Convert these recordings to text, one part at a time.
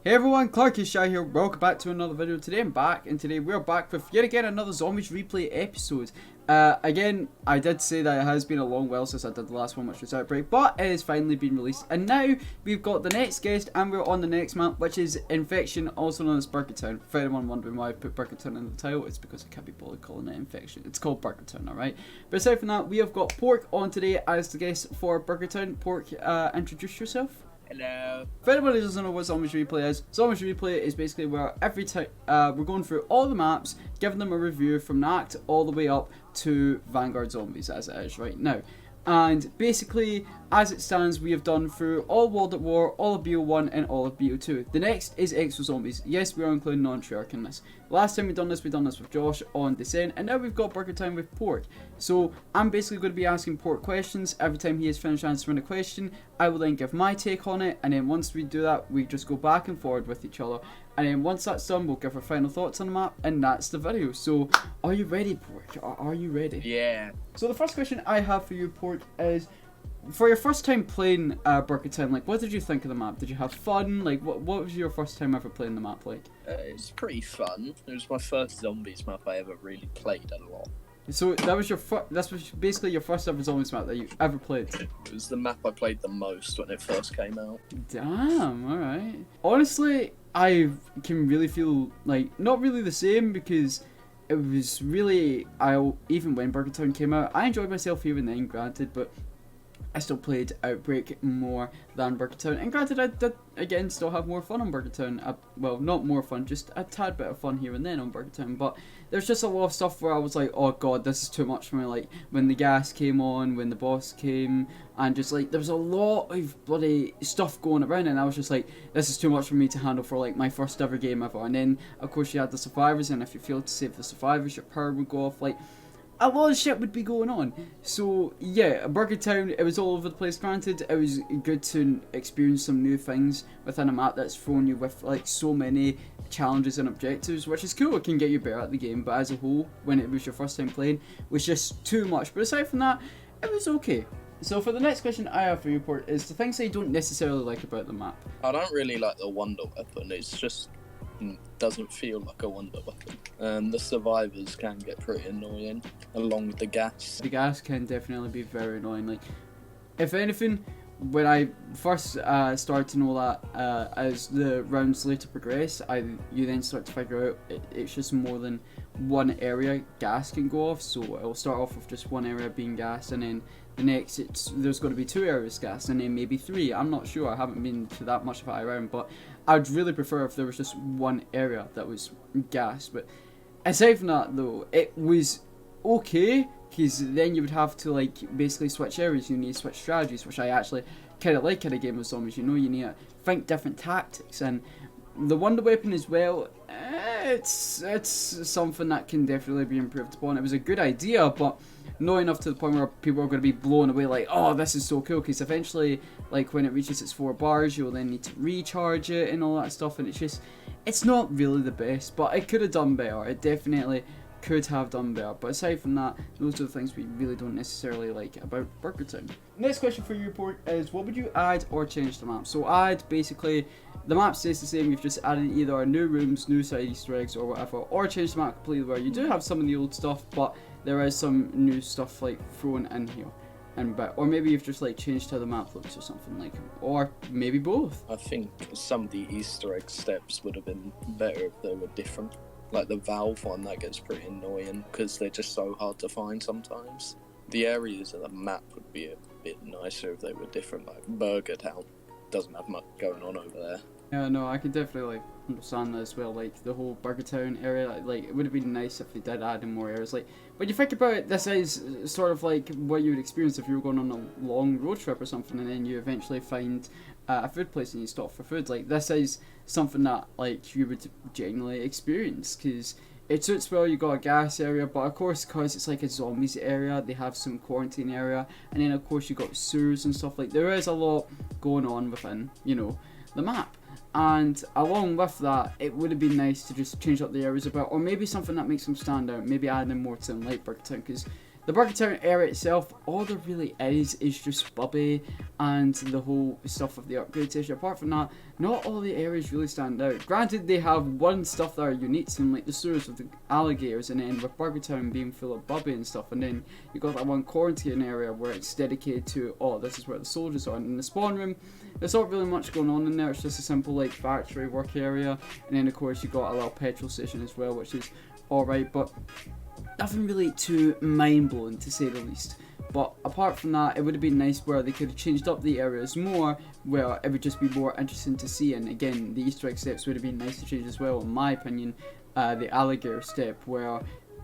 Hey everyone, Clarky here, welcome back to another video. Today I'm back, and today we're back with yet again another Zombies Replay episode. Again, I did say that it has been a long while since I did the last one, which was Outbreak, but it has finally been released. And now, we've got the next guest, and we're on the next map, which is Infection, also known as Burger Town. For anyone wondering why I put Burger Town in the title, it's because I can't be bothered calling it Infection. It's called Burger Town, alright? But aside from that, we have got Pork on today as the guest for Burger Town. Pork, introduce yourself. Hello. For anybody who doesn't know what Zombies Replay is, Zombies Replay is basically where every time we're going through all the maps, giving them a review from the act all the way up to Vanguard Zombies as it is right now. And basically, as it stands, we have done through all World at War, all of BO1 and all of BO2. The next is Exo Zombies. Yes, we are including non-Treyarch in this. Last time we done this with Josh on Descent, and now we've got Burger Time with Pork. So I'm basically going to be asking Pork questions. Every time he has finished answering a question, I will then give my take on it, and then once we do that, we just go back and forward with each other. And then once that's done, we'll give our final thoughts on the map, and that's the video. So, are you ready, Pork? Are you ready? Yeah. So the first question I have for you, Pork, is for your first time playing Burger Time, like, what did you think of the map? Did you have fun? Like, what was your first time ever playing the map like? It was pretty fun. It was my first Zombies map I ever really played a lot. So that was that's basically your first ever Zombies map that you ever played? It was the map I played the most when it first came out. Damn, alright. Honestly, I can really feel, like, not really the same, because it was really, even when Burger Town came out, I enjoyed myself here and then, granted, but I still played Outbreak more than Burger Town, and granted I did, again, still have more fun on Burger Town. Well, not more fun, just a tad bit of fun here and then on Burger Town, but there's just a lot of stuff where I was like, oh god, this is too much for me, like, when the gas came on, when the boss came, and just, like, there was a lot of bloody stuff going around, and I was just like, this is too much for me to handle for, like, my first ever game ever. And then, of course, you had the survivors, and if you failed to save the survivors, your power would go off, like, a lot of shit would be going on. So yeah, Burger Town, it was all over the place. Granted, it was good to experience some new things within a map that's thrown you with, like, so many challenges and objectives, which is cool. It can get you better at the game, but as a whole, when it was your first time playing, was just too much. But aside from that, it was okay. So for the next question I have for you, Port, is the things I don't necessarily like about the map. I don't really like the Wonder Weapon. It's just doesn't feel like a Wonder Weapon. And the survivors can get pretty annoying, along with the gas. The gas can definitely be very annoying. Like, if anything, when I first started to know that, as the rounds later progress, you then start to figure out it's just more than one area gas can go off. So it'll start off with just one area being gas, and then the next there's going to be 2 areas gas, and then maybe 3. I'm not sure. I haven't been to that much of it around, but I'd really prefer if there was just one area that was gas. But aside from that, though, it was okay, because then you would have to, like, basically switch areas. You need to switch strategies, which I actually kind of like in a game of zombies. You know, you need to think different tactics, and the Wonder Weapon as well, it's something that can definitely be improved upon. It was a good idea, but not enough to the point where people are going to be blown away like, oh, this is so cool, because eventually, like, when it reaches its 4 bars, you'll then need to recharge it and all that stuff, and it's not really the best, but it could have done better. It definitely could have done better, but aside from that, those are the things we really don't necessarily like about Burger Town. Next question for you, Port, is what would you add or change to the map? So add, basically, the map stays the same, you've just added either new rooms, new side Easter eggs or whatever, or change the map completely where you do have some of the old stuff, but there is some new stuff, like, thrown in here. Or maybe you've just, like, changed how the map looks or something, like, or maybe both. I think some of the Easter egg steps would have been better if they were different. Like the Valve one, that gets pretty annoying because they're just so hard to find sometimes. The areas of the map would be a bit nicer if they were different, like Burger Town doesn't have much going on over there. Yeah, no, I can definitely, like, understand that as well. Like, the whole Burger Town area, like, it would have been nice if they did add in more areas. Like, when you think about it, this is sort of like what you would experience if you were going on a long road trip or something, and then you eventually find a food place and you stop for food. Like, this is something that, like, you would genuinely experience, because it suits well. You got a gas area, but of course, because it's like a zombies area, they have some quarantine area, and then of course you got sewers and stuff. Like, there is a lot going on within, you know, the map. And along with that, it would have been nice to just change up the areas a bit, or maybe something that makes them stand out, maybe add in more to them, like Burger Town, because The Burger Town area itself, all there really is just Bubby and the whole stuff of the upgrade station. Apart from that, not all the areas really stand out. Granted, they have one stuff that are unique to them, like the sewers with the alligators, and then with Burger Town being full of Bubby and stuff, and then you got that one quarantine area where it's dedicated to, oh, this is where the soldiers are. And in the spawn room, there's not really much going on in there. It's just a simple like factory work area, and then of course you got a little petrol station as well, which is alright, but nothing really too mind-blowing to say the least. But apart from that, it would have been nice where they could have changed up the areas more, where it would just be more interesting to see. And again, the Easter egg steps would have been nice to change as well, in my opinion. The alligator step, where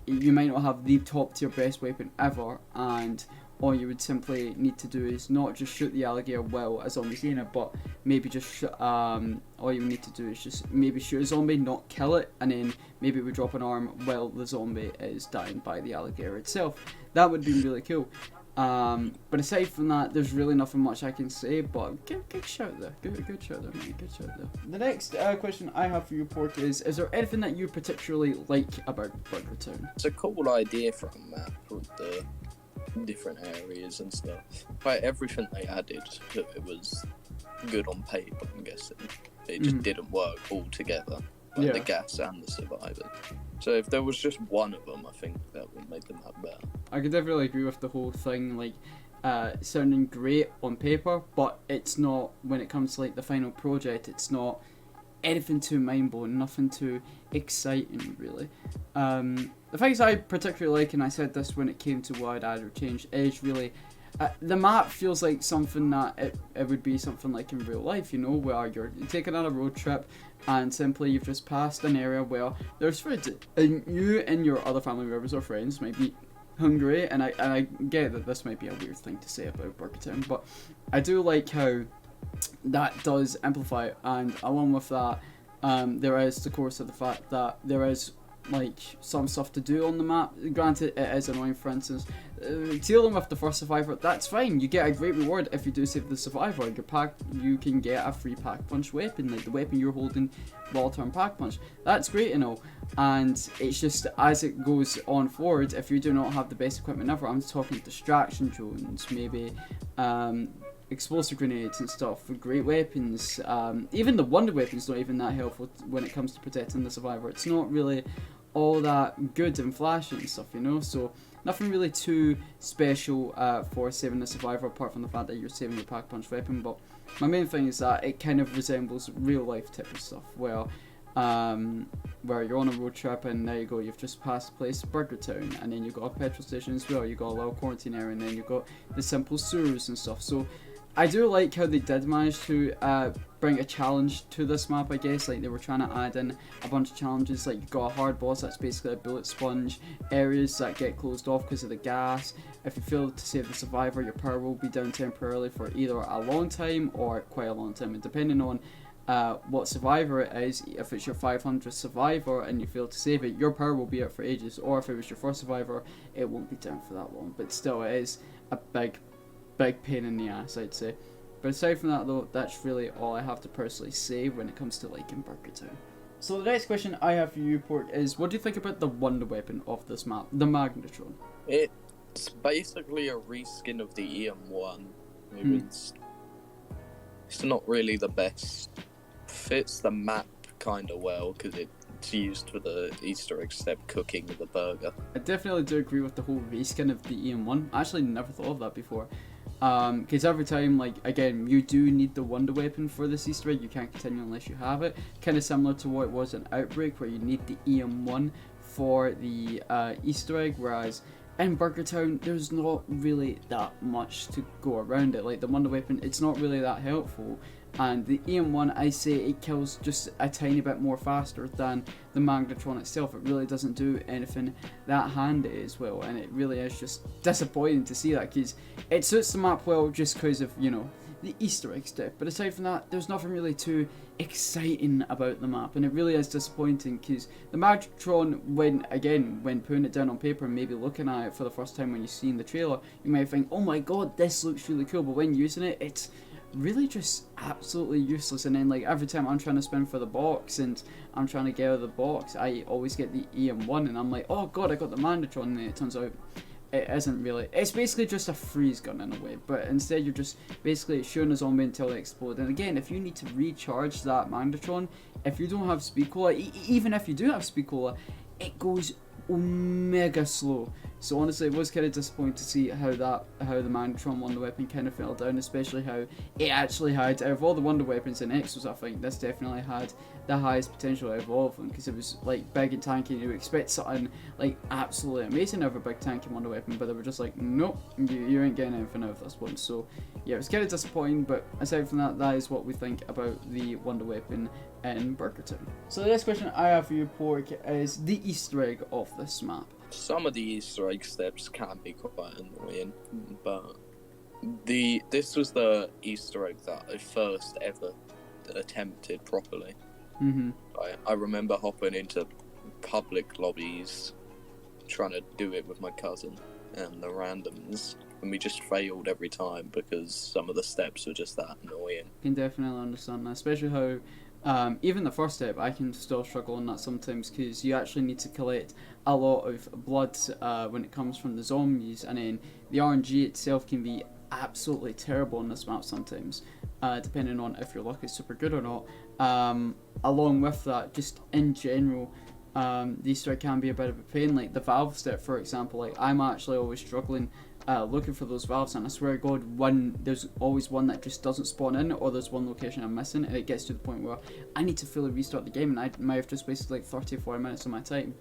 you might not have the top tier best weapon ever, and all you would simply need to do is not just shoot the alligator well as zombies in it, but maybe just all you need to do is just maybe shoot a zombie, not kill it, and then maybe we drop an arm while the zombie is dying by the alligator itself. That would be really cool. But aside from that, there's really nothing much I can say, but good shout there. Good shout there, man. Good shout there. The next question I have for you, Pork, is there anything that you particularly like about Burger Town? It's a cool idea for a map with the different areas and stuff. Like everything they added, it was good on paper, I'm guessing. It just didn't work all together. Like the gas and the survivors. So if there was just one of them, I think that would make the map better. I could definitely agree with the whole thing, like sounding great on paper, but it's not, when it comes to like the final project, it's not anything too mind-blowing, nothing too exciting really. The things I particularly like, and I said this when it came to what I'd add or change, is really the map feels like something that it would be something like in real life, you know, where you're taking on a road trip and simply you've just passed an area where there's food, and you and your other family members or friends might be hungry, and I get that this might be a weird thing to say about Burger Town, but I do like how that does amplify it. And along with that, there is the course of the fact that there is like some stuff to do on the map. Granted, it is annoying. For instance, dealing with the first survivor, that's fine, you get a great reward if you do save the survivor. You can get a free pack punch weapon, like the weapon you're holding while turn pack punch. That's great and all, and it's just as it goes on forward, if you do not have the best equipment ever, I'm talking distraction drones, maybe explosive grenades and stuff, great weapons, even the wonder weapon's not even that helpful when it comes to protecting the survivor. It's not really all that good and flashy and stuff, you know, so nothing really too special for saving the survivor, apart from the fact that you're saving your pack punch weapon. But my main thing is that it kind of resembles real life type of stuff, where you're on a road trip and there you go, you've just passed the place, Burger Town, and then you've got a petrol station as well, you've got a little quarantine area, and then you've got the simple sewers and stuff. So I do like how they did manage to bring a challenge to this map, I guess. Like, they were trying to add in a bunch of challenges, like you've got a hard boss that's basically a bullet sponge, areas that get closed off because of the gas. If you fail to save the survivor, your power will be down temporarily for either a long time or quite a long time, and depending on what survivor it is, if it's your 500th survivor and you fail to save it, your power will be out for ages, or if it was your first survivor, it won't be down for that long. But still, it is a big pain in the ass, I'd say. But aside from that though, that's really all I have to personally say when it comes to liking Burger Town. So the next question I have for you, Pork, is what do you think about the wonder weapon of this map, the Magnetron? It's basically a reskin of the EM1. It's not really the best. Fits the map kind of well because it's used for the Easter egg step cooking the burger. I definitely do agree with the whole reskin of the EM1. I actually never thought of that before. Because every time, like, again, you do need the wonder weapon for this Easter egg. You can't continue unless you have it. Kind of similar to what it was in Outbreak, where you need the EM1 for the Easter egg, whereas in Burger Town, there's not really that much to go around it. Like, the wonder weapon, it's not really that helpful. And the EM1, I say it kills just a tiny bit more faster than the Magnetron itself. It really doesn't do anything that handy as well, and it really is just disappointing to see that, because it suits the map well just because of, you know, the Easter egg step. But aside from that, there's nothing really too exciting about the map, and it really is disappointing, because the Magnetron, when putting it down on paper and maybe looking at it for the first time when you've seen the trailer, you might think, oh my god, this looks really cool, but when using it, it's really just absolutely useless. And then, like, every time I'm trying to spin for the box and I'm trying to get out of the box, I always get the EM1 and I'm like, oh god, I got the Magnetron, and it turns out it isn't really. It's basically just a freeze gun in a way, but instead you're just basically shooting a zombie until they explode. And again, if you need to recharge that Magnetron, if you don't have speed cola, even if you do have speed cola, it goes mega slow. So honestly, it was kind of disappointing to see how the Magnetron Wonder Weapon kind of fell down, especially how it actually had, out of all the Wonder Weapons in Exos, I think this definitely had the highest potential out of all of them, because it was like big and tanky, and you expect something like absolutely amazing out of a big tanky Wonder Weapon, but they were just like, nope, you ain't getting anything out of this one. So yeah, it was kind of disappointing, but aside from that, that is what we think about the Wonder Weapon in Burger Town. So the next question I have for you, Pork, is the Easter egg of this map. Some of the Easter egg steps can be quite annoying, but this was the Easter egg that I first ever attempted properly. Mm-hmm. I remember hopping into public lobbies, trying to do it with my cousin and the randoms, and we just failed every time because some of the steps were just that annoying. I can definitely understand that, especially how even the first step, I can still struggle on that sometimes, because you actually need to collect a lot of blood when it comes from the zombies, and then the RNG itself can be absolutely terrible on this map sometimes, depending on if your luck is super good or not. Along with that, just in general, the Easter egg can be a bit of a pain. Like the valve step, for example, like I'm actually always struggling looking for those valves, and I swear to God, there's always one that just doesn't spawn in, or there's one location I'm missing, and it gets to the point where I need to fully restart the game, and I might have just wasted like 30 or 40 minutes of my time.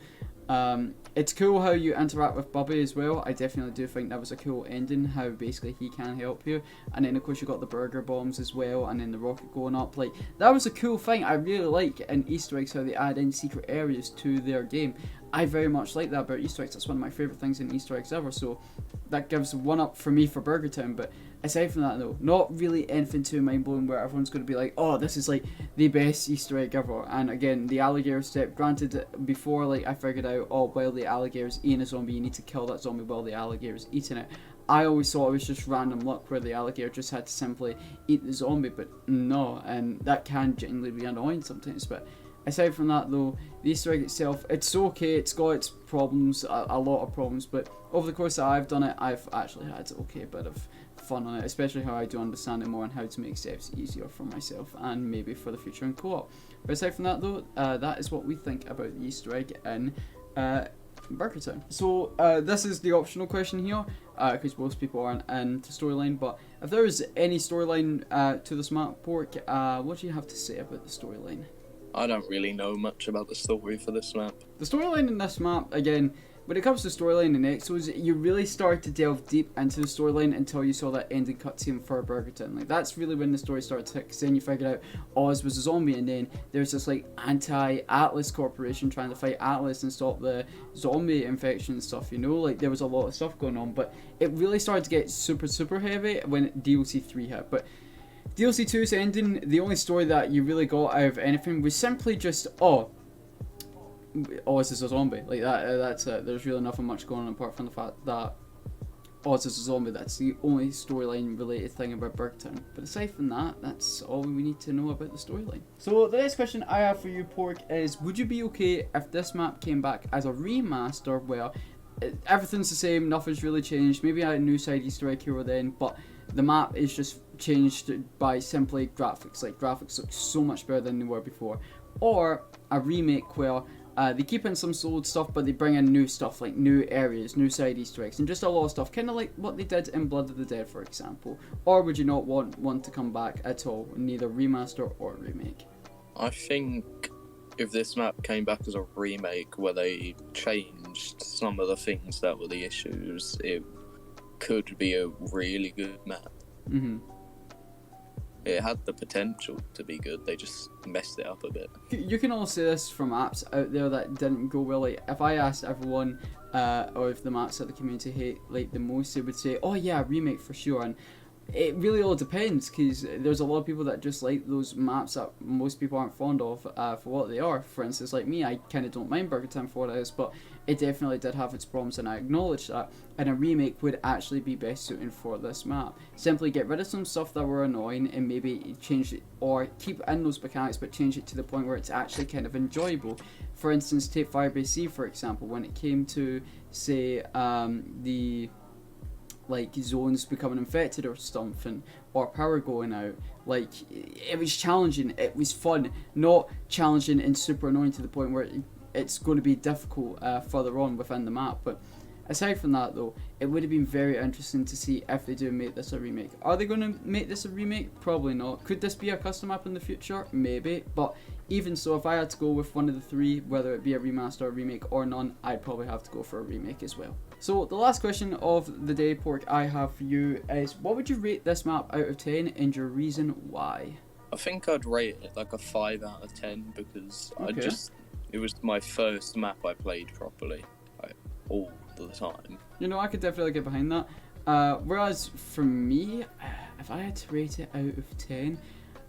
It's cool how you interact with Bubby as well. I definitely do think that was a cool ending, how basically he can help you. And then of course you got the burger bombs as well, and then the rocket going up. Like, that was a cool thing. I really like in Easter eggs how they add in secret areas to their game. I very much like that about Easter eggs. That's one of my favourite things in Easter eggs ever, so that gives one up for me for Burger Town. But aside from that though, not really anything too mind-blowing where everyone's going to be like, oh, this is like the best Easter egg ever. And again, the alligator step, granted, before like I figured out, oh, while the alligator's eating a zombie, you need to kill that zombie while the alligator's eating it. I always thought it was just random luck where the alligator just had to simply eat the zombie, but no, and that can genuinely be annoying sometimes. But aside from that though, the Easter egg itself, it's okay, it's got its problems, a lot of problems, but over the course that I've done it, I've actually had okay bit of fun on it, especially how I do understand it more and how to make steps easier for myself and maybe for the future in co-op. But aside from that though, that is what we think about the Easter egg in Burger Town. So this is the optional question here, because most people aren't into storyline, but if there is any storyline to this map, Pork, what do you have to say about the storyline? I don't really know much about the story for this map. The storyline in this map, again, when it comes to storyline in Exos, you really start to delve deep into the storyline until you saw that ending cutscene for Burger Town. Like, that's really when the story starts to hit, because then you figured out Oz was a zombie, and then there's this like anti-Atlas corporation trying to fight Atlas and stop the zombie infection and stuff, you know? Like, there was a lot of stuff going on, but it really started to get super heavy when DLC 3 hit. But DLC 2's ending, the only story that you really got out of anything was simply just, Oz is a zombie. Like, that's it. There's really nothing much going on apart from the fact that Oz is a zombie. That's the only storyline related thing about Burger Town. But aside from that, that's all we need to know about the storyline. So the next question I have for you, Pork, is would you be okay if this map came back as a remaster where everything's the same, nothing's really changed, maybe a new side Easter egg here or then, but the map is just changed by simply graphics. Like, graphics look so much better than they were before. Or a remake where they keep in some old stuff, but they bring in new stuff, like new areas, new side Easter eggs, and just a lot of stuff, kind of like what they did in Blood of the Dead, for example. Or would you not want one to come back at all, neither remaster or remake? I think if this map came back as a remake where they changed some of the things that were the issues, it could be a really good map. Mm-hmm. It had the potential to be good, they just messed it up a bit. You can all say this from apps out there that didn't go well. Like, if I asked everyone or if the maps that the community hate like the most, they would say, oh yeah, remake for sure. And it really all depends, because there's a lot of people that just like those maps that most people aren't fond of for what they are. For instance, like me, I kind of don't mind Burger Town for what it is, but it definitely did have its problems, and I acknowledge that. And a remake would actually be best suited for this map. Simply get rid of some stuff that were annoying and maybe change it, or keep in those mechanics but change it to the point where it's actually kind of enjoyable. For instance, take Firebase C for example. When it came to, say, the like zones becoming infected or something, or power going out, like, it was challenging, it was fun, not challenging and super annoying to the point where it's going to be difficult further on within the map. But aside from that though, it would have been very interesting to see if they do make this a remake. Are they going to make this a remake? Probably not. Could this be a custom map in the future? Maybe. But even so, if I had to go with one of the three, whether it be a remaster, a remake, or none, I'd probably have to go for a remake as well. So the last question of the day, Pork, I have for you is, what would you rate this map out of 10 and your reason why? I think I'd rate it like a 5 out of 10 because Okay. it was my first map I played properly, like, all the time. You know, I could definitely get behind that. Whereas for me, if I had to rate it out of 10,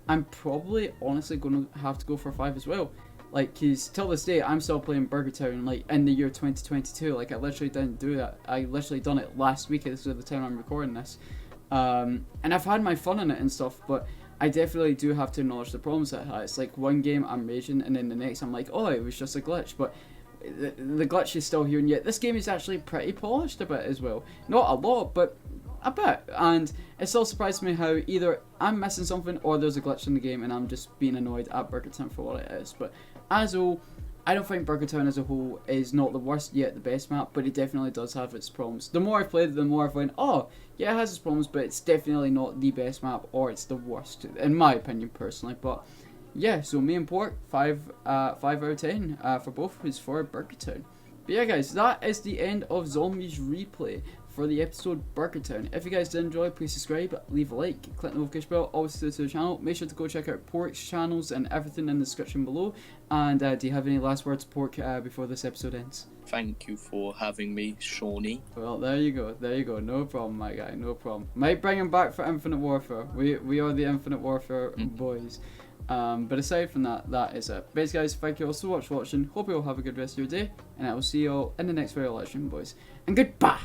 I'm probably honestly going to have to go for a 5 as well. Like, cause till this day, I'm still playing Burger Town, like, in the year 2022. Like, I literally didn't do that. I literally done it last week. This is the time I'm recording this. And I've had my fun in it and stuff, but I definitely do have to acknowledge the problems that it has. Like, one game I'm raging, and then the next I'm like, oh, it was just a glitch. But the glitch is still here, and yet this game is actually pretty polished a bit as well. Not a lot, but a bit. And it still surprises me how either I'm missing something or there's a glitch in the game and I'm just being annoyed at Burger Town for what it is. But as a whole, I don't think Burger Town as a whole is not the worst yet the best map, but it definitely does have its problems. The more I've played it, the more I've went, oh, yeah, it has its problems, but it's definitely not the best map, or it's the worst, in my opinion, personally. But yeah, so me and Pork, 5 out of 10 for both of us for Burger Town. But yeah, guys, that is the end of Zombies Replay for the episode Burger Town. If you guys did enjoy, please subscribe, leave a like, click the notification bell, always subscribe to the channel. Make sure to go check out Pork's channels and everything in the description below. And do you have any last words, Pork, before this episode ends? Thank you for having me, Shawnee. Well, there you go, no problem, my guy, no problem. Might bring him back for Infinite Warfare. We are the Infinite Warfare boys. But aside from that, that is it. Basically, guys, thank you all so much for watching. Hope you all have a good rest of your day, and I will see you all in the next video, boys. And goodbye!